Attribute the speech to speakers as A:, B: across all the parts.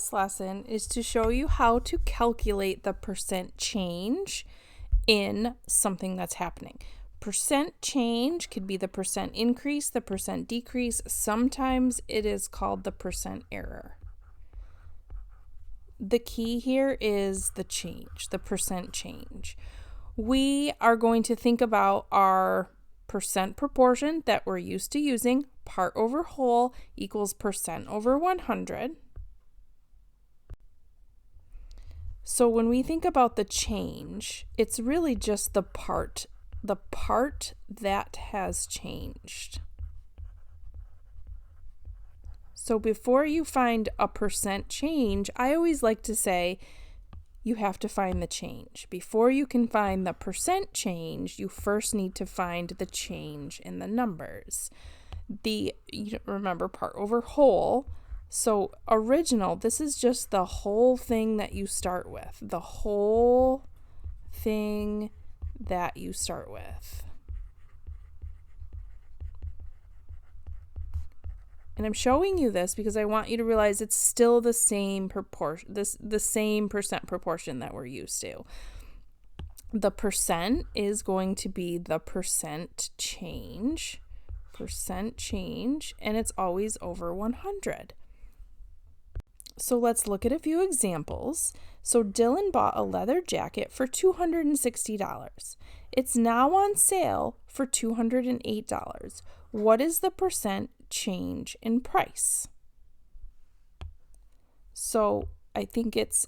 A: this lesson is to show you how to calculate the percent change in something that's happening. Percent change could be the percent increase, the percent decrease. Sometimes it is called the percent error. The key here is the change, the percent change. We are going to think about our percent proportion that we're used to using. Part over whole equals percent over 100. So when we think about the change, it's really just the part that has changed. So before you find a percent change, I always like to say you have to find the change. Before you can find the percent change, you first need to find the change in the numbers. Remember, part over whole. So original, this is just the whole thing that you start with. The whole thing that you start with. And I'm showing you this because I want you to realize it's still the same proportion, the same percent proportion that we're used to. The percent is going to be the percent change, and it's always over 100. So let's look at a few examples. So Dylan bought a leather jacket for $260. It's now on sale for $208. What is the percent change in price? So I think it's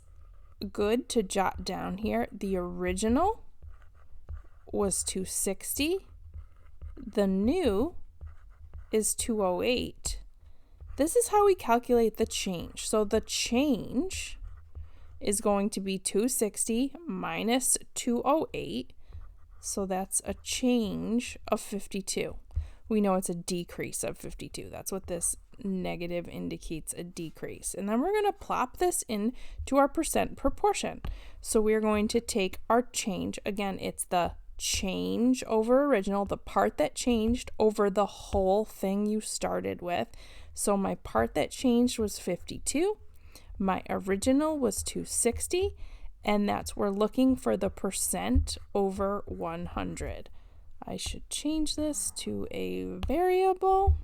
A: good to jot down here. The original was $260. The new is $208. This is how we calculate the change. So the change is going to be $260 minus $208. So that's a change of 52. We know it's a decrease of 52. That's what this negative indicates, a decrease. And then we're going to plop this into our percent proportion. So we're going to take our change. Again, it's the change over original, the part that changed over the whole thing you started with. So my part that changed was 52. My original was 260. And we're looking for the percent over 100. I should change this to a variable.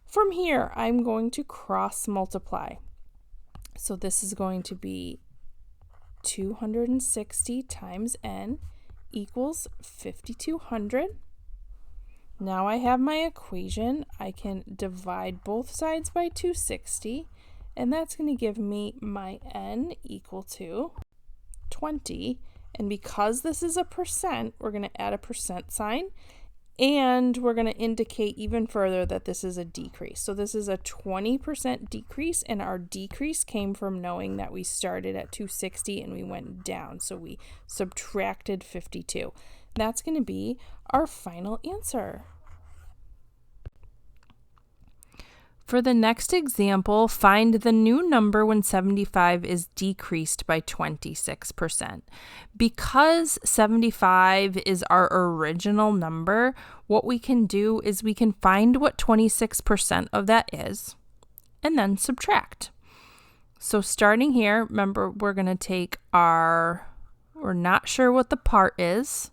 A: From here, I'm going to cross multiply. So this is going to be 260 times n equals 5,200. Now I have my equation. I can divide both sides by 260, and that's going to give me my n equal to 20. And because this is a percent, we're going to add a percent sign, and we're going to indicate even further that this is a decrease. So this is a 20% decrease, and our decrease came from knowing that we started at 260 and we went down. So we subtracted 52. That's going to be our final answer. For the next example, find the new number when 75 is decreased by 26%. Because 75 is our original number, what we can do is we can find what 26% of that is and then subtract. So starting here, remember we're going to take we're not sure what the part is.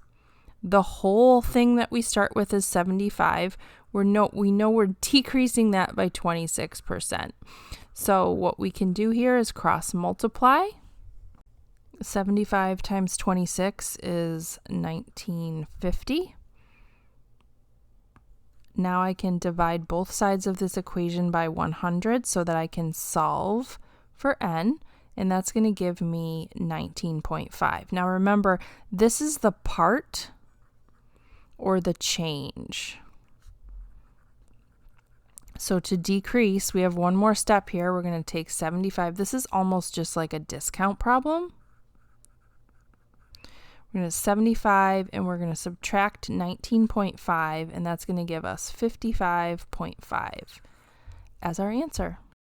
A: The whole thing that we start with is 75. We know we're decreasing that by 26%. So what we can do here is cross multiply. 75 times 26 is 1950. Now I can divide both sides of this equation by 100 so that I can solve for n, and that's going to give me 19.5. Now remember, this is the part or the change. So to decrease, we have one more step here. We're going to take 75. This is almost just like a discount problem. We're going to 75 and we're going to subtract 19.5, and that's going to give us 55.5 as our answer.